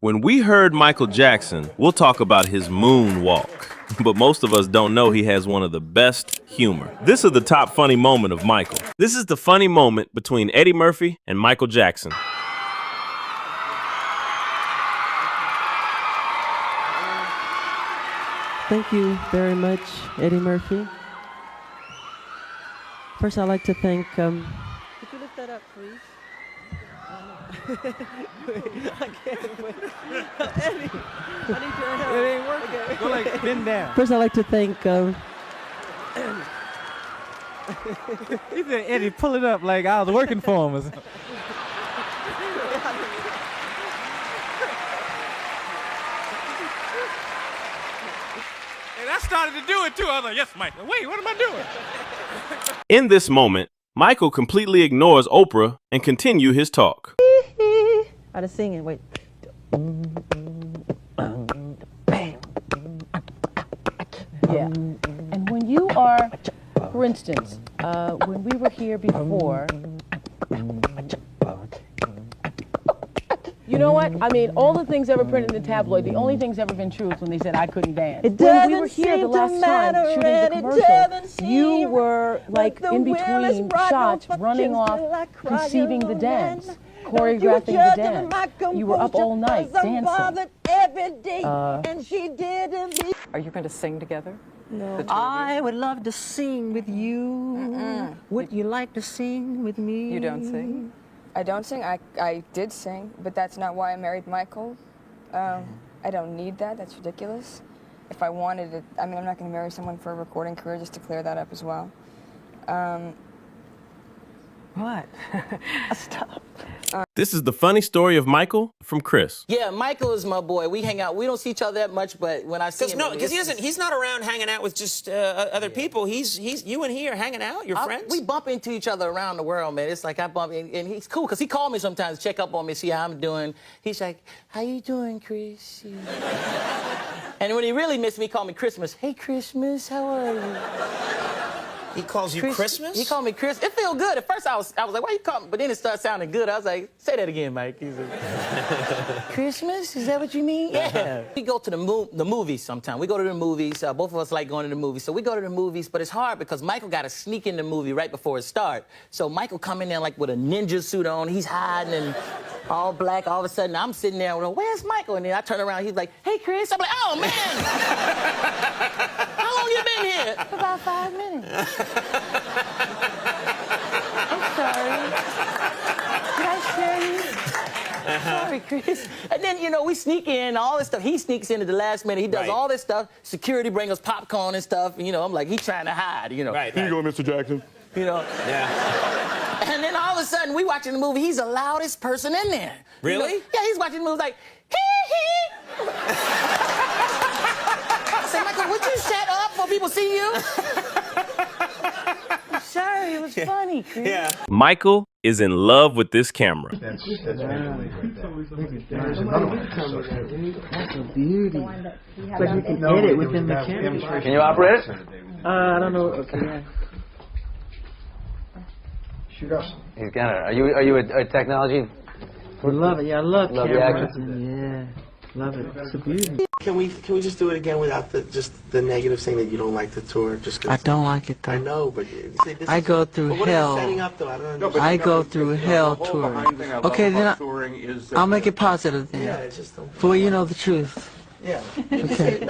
When we heard Michael Jackson, we'll talk about his moonwalk. But most of us don't know he has one of the best humor. This is the top funny moment of Michael. This is the funny moment between Eddie Murphy and Michael Jackson. Thank you very much, Eddie Murphy. First, I'd like to thank... Could you lift that up, please? Wait, I can't wait. Eddie, I need your help. It ain't working. Okay. Go like bend down. First, I'd like to thank... He said, Eddie, pull it up like I was working for him or something. And I started to do it too. I was like, yes, Mike. Wait, what am I doing? In this moment, Michael completely ignores Oprah and continue his talk. I was singing, wait. Yeah. And when you are, for instance, when we were here before, you know what? I mean, all the things ever printed in the tabloid, the only thing's ever been true is when they said I couldn't dance. When we were here the last time shooting the commercial, you were like in between shots, running off, conceiving the dance, choreographing the dance. You were up all night dancing. Are you going to sing together? No. I would love to sing with you. Would you like to sing with me? You don't sing? I don't sing. I did sing, but that's not why I married Michael. I don't need that. That's ridiculous. If I wanted it, I mean, I'm not going to marry someone for a recording career, just to clear that up as well. What? Stop. This is the funny story of Michael from Chris. Yeah, Michael is my boy. We hang out. We don't see each other that much, but when I see him... Because he's not around hanging out with just other people. He's you and he are hanging out, you're friends? We bump into each other around the world, man. It's like I bump, and he's cool, because he called me sometimes to check up on me, see how I'm doing. He's like, how you doing, Chris? And when he really missed me, he called me Christmas. Hey, Christmas, how are you? He calls you Christmas? He called me Chris. It felt good. At first, I was like, why you call me? But then it started sounding good. I was like, say that again, Mike. He's like, Christmas? Is that what you mean? Yeah. We go to the movies sometimes. We go to the movies. Both of us like going to the movies. So we go to the movies, but it's hard because Michael got to sneak in the movie right before it starts. So Michael come in there like with a ninja suit on. He's hiding and all black. All of a sudden, I'm sitting there, where's Michael? And then I turn around. He's like, hey, Chris. I'm like, oh, man. How long you been here? About 5 minutes. I'm sorry. Did I scare you? Sorry, Chris. And then, you know, we sneak in, all this stuff. He sneaks in at the last minute. He does all this stuff. Security bring us popcorn and stuff. And, you know, I'm like, he's trying to hide, you know. Right. Here you go, Mr. Jackson. You know? Yeah. And then all of a sudden, we watching the movie. He's the loudest person in there. Really? You know? Yeah, he's watching the movie like, hee-hee. I said, Michael, would you shut up before people see you? I'm sorry, it was funny, Chris. Yeah. Michael is in love with this camera. That's there's another one. That's a beauty. But you can edit within the camera. Can you operate it? I don't know. Okay, yeah. Shoot us. He's got it. Are you a technology? I love it. Yeah, I love the cameras. action. Yeah, love it. It's a beauty. Can we just do it again without just the negative saying that you don't like the tour? Just 'cause I don't like it though. I know, but see, I go through hell. Setting up, though? I don't understand. I go through hell touring. Okay, then I'll make it positive then. Yeah, it's just For you know the truth. yeah. Okay.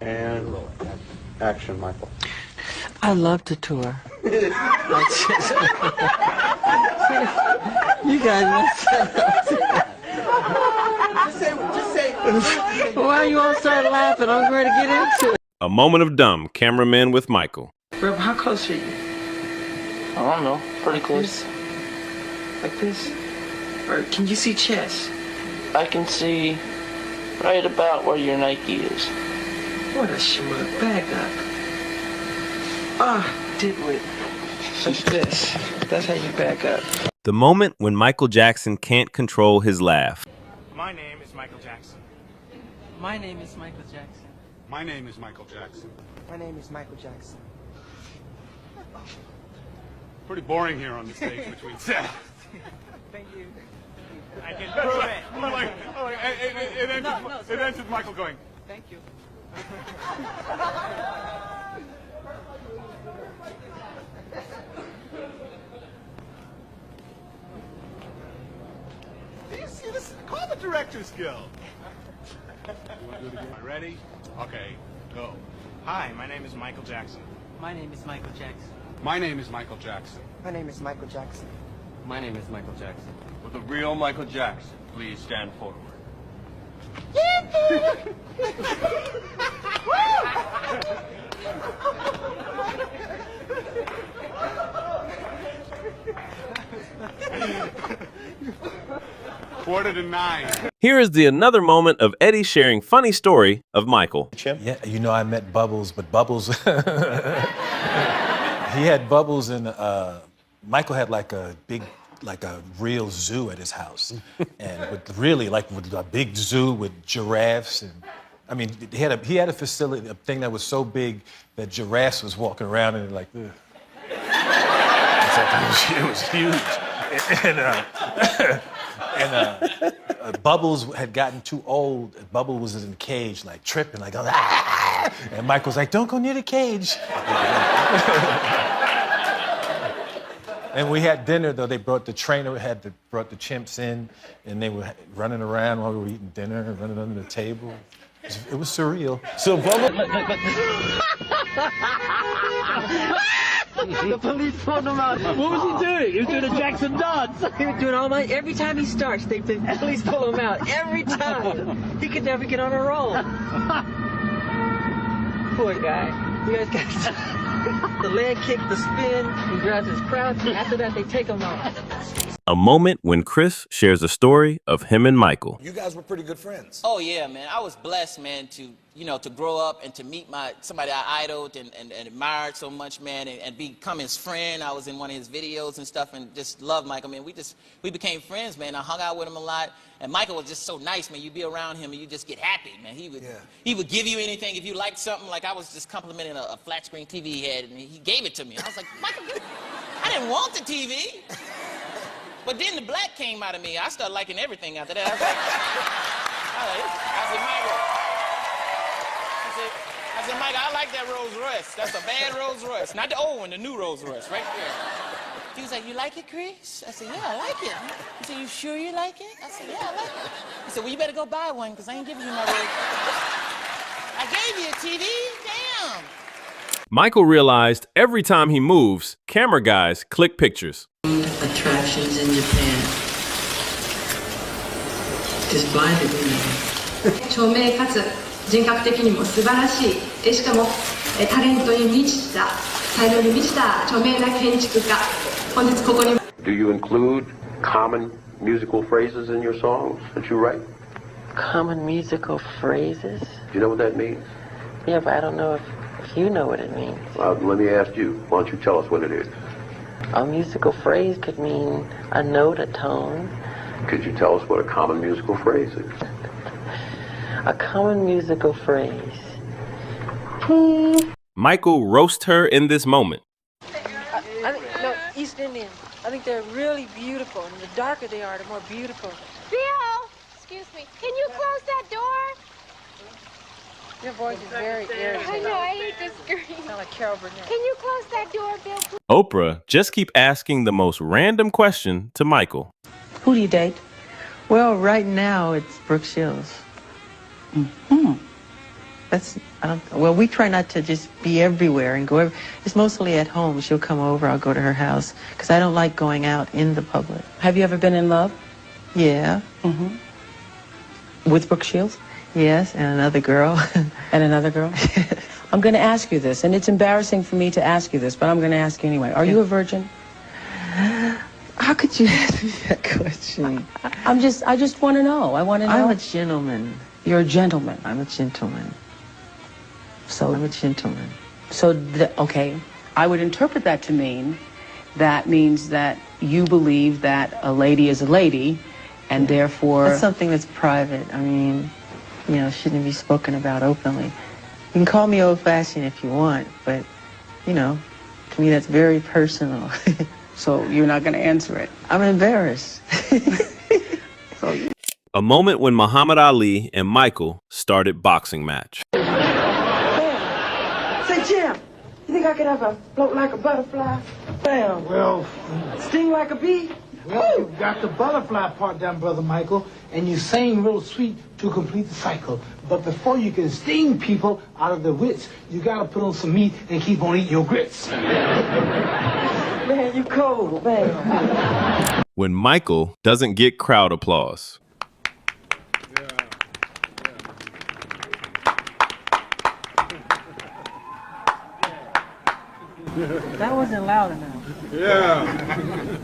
And action, Michael. I love to tour. You guys messed up. Just say. Why you all start laughing? I'm ready to get into it. A moment of dumb, cameraman with Michael. Bro, how close are you? I don't know. Pretty close. Like this? Or can you see chest? I can see right about where your Nike is. What a schmuck. Back up. Didwit. Like this. That's how you back up. The moment when Michael Jackson can't control his laugh. My name is Michael Jackson. My name is Michael Jackson. My name is Michael Jackson. My name is Michael Jackson. Pretty boring here on the stage between sets. Thank you. I can prove it. It ends with Michael going, thank you. Do you see this? Call the Directors Guild. Ready? Okay, go. Hi, my name is Michael Jackson. My name is Michael Jackson. My name is Michael Jackson. My name is Michael Jackson. My name is Michael Jackson. Will the real Michael Jackson please stand forward? Quarter to 9. Here is the another moment of Eddie sharing funny story of Michael. Yeah, you know I met Bubbles, but Bubbles, he had Bubbles and Michael had like a big, like a real zoo at his house. And with really like with a big zoo with giraffes and, I mean, he had a facility, a thing that was so big that giraffes was walking around and like, ugh. It was huge. And Bubbles had gotten too old. Bubbles was in the cage, like tripping, like, ah! And Mike was like, don't go near the cage. And we had dinner, though. They brought the trainer, brought the chimps in, and they were running around while we were eating dinner and running under the table. It was surreal. So Bubbles... The police pulled him out. What was he doing? He was doing a Jackson dance. He was doing all my. Every time he starts, the police pull him out. Every time. He could never get on a roll. Poor guy. You guys got the leg kick, the spin. He grabs his crouch. After that, they take him off. A moment when Chris shares a story of him and Michael. You guys were pretty good friends. Oh yeah, man. I was blessed, man, to to grow up and to meet somebody I idoled and admired so much, man, and become his friend. I was in one of his videos and stuff, and just loved Michael, man. We became friends, man. I hung out with him a lot, and Michael was just so nice, man. You'd be around him and you just get happy, man. He would give you anything if you liked something. Like I was just complimenting a flat screen TV he had, and he gave it to me. I was like, Michael, I didn't want the TV. But then the black came out of me. I started liking everything after that. I said, Michael, I like that Rolls Royce. That's a bad Rolls Royce. Not the old one, the new Rolls Royce, right there. He was like, you like it, Chris? I said, yeah, I like it. He said, you sure you like it? I said, yeah, I like it. He said, well, you better go buy one, because I ain't giving you my Rolls Royce. I gave you a TV. Damn. Michael realized every time he moves, camera guys click pictures. Attractions in Japan. Just blinded me. 著名かつ人格的にも素晴らしい、しかもタレントに満ちた、才能に満ちた著名な建築家。本日ここに。Do you include common musical phrases in your songs that you write? Common musical phrases? Do you know what that means? Yeah, but I don't know if you know what it means. Let me ask you. Why don't you tell us what it is? A musical phrase could mean a note, a tone. Could you tell us what a common musical phrase is? A common musical phrase. Michael roasts her in this moment. I think, no, East Indian. I think they're really beautiful, and the darker they are, the more beautiful. Bill! Excuse me. Can you close that door? Your voice is very irritating. I know, I hate to scream. You sound like Carol Burnett. Can you close that door, Bill, please? Oprah just keep asking the most random question to Michael. Who do you date? Well, right now it's Brooke Shields. Well, we try not to just be everywhere and go it's mostly at home. She'll come over, I'll go to her house, because I don't like going out in the public. Have you ever been in love? Yeah. With Brooke Shields? Yes, and another girl. And another girl? I'm going to ask you this, and it's embarrassing for me to ask you this, but I'm going to ask you anyway. Are you a virgin? How could you ask me that question? I just want to know. I want to know. I'm a gentleman. You're a gentleman. I'm a gentleman. So I'm a gentleman. So, okay, I would interpret that to mean that means that you believe that a lady is a lady, and therefore... That's something that's private. I mean, shouldn't be spoken about openly. You can call me old-fashioned if you want, but, to me that's very personal. So you're not going to answer it? I'm embarrassed. A moment when Muhammad Ali and Michael started boxing match. Say, champ, you think I could have a float like a butterfly? Bam. Well, Sting like a bee? well, you got the butterfly part down, Brother Michael, and you sing real sweet to complete the cycle. But before you can sting people out of their wits, you gotta put on some meat and keep on eating your grits. Man, you cold, man. When Michael doesn't get crowd applause. That wasn't loud enough. Yeah.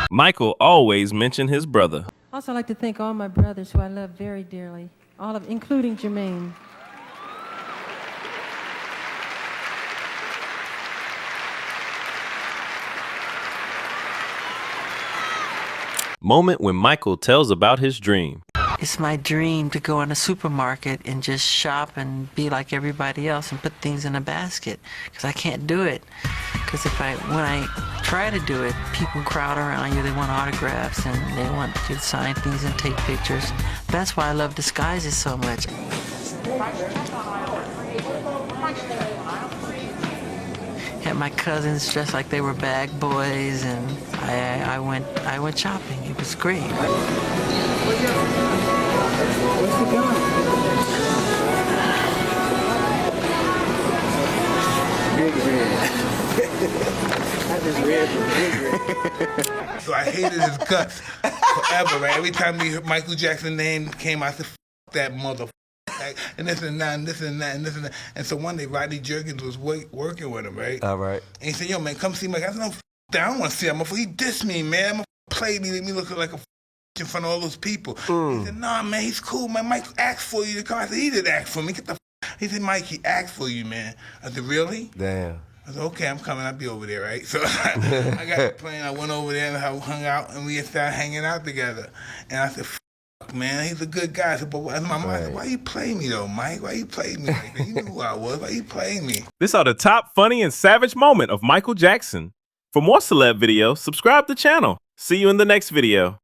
Michael always mentioned his brother. Also, I'd like to thank all my brothers who I love very dearly, including Jermaine. Moment when Michael tells about his dream. It's my dream to go in a supermarket and just shop and be like everybody else and put things in a basket, because I can't do it. Because when I try to do it, people crowd around you, they want autographs and they want you to sign things and take pictures. That's why I love disguises so much. Had my cousins dressed like they were bag boys, and I went shopping. It was great. Where's the gun? Big red. I just read the big red. So I hated his guts forever, right? Every time Michael Jackson's name came, I said, "F that motherfucker." And this and that, and this and that, and this and that. And so one day, Rodney Jerkins was working with him, right? All right. And he said, "Yo, man, come see Mike." I said, "No, f that. I don't want to see him. He dissed me, man. I'm played me, make me look like a in front of all those people." He said, "Nah, man, he's cool, man. Mike asked for you to come." I said, "He didn't ask for me. Get the He said, "Mike, he asked for you, man." I said, "Really?" Damn. I said, "Okay, I'm coming. I'll be over there, right?" So I got the plane. I went over there and I hung out, and we started hanging out together. And I said, "Man, he's a good guy." I said, "But my mom said, why you play me though, Mike? Why you play me like that? You knew who I was. Why you play me?" This are the top funny and savage moment of Michael Jackson. For more celeb videos, subscribe to the channel. See you in the next video.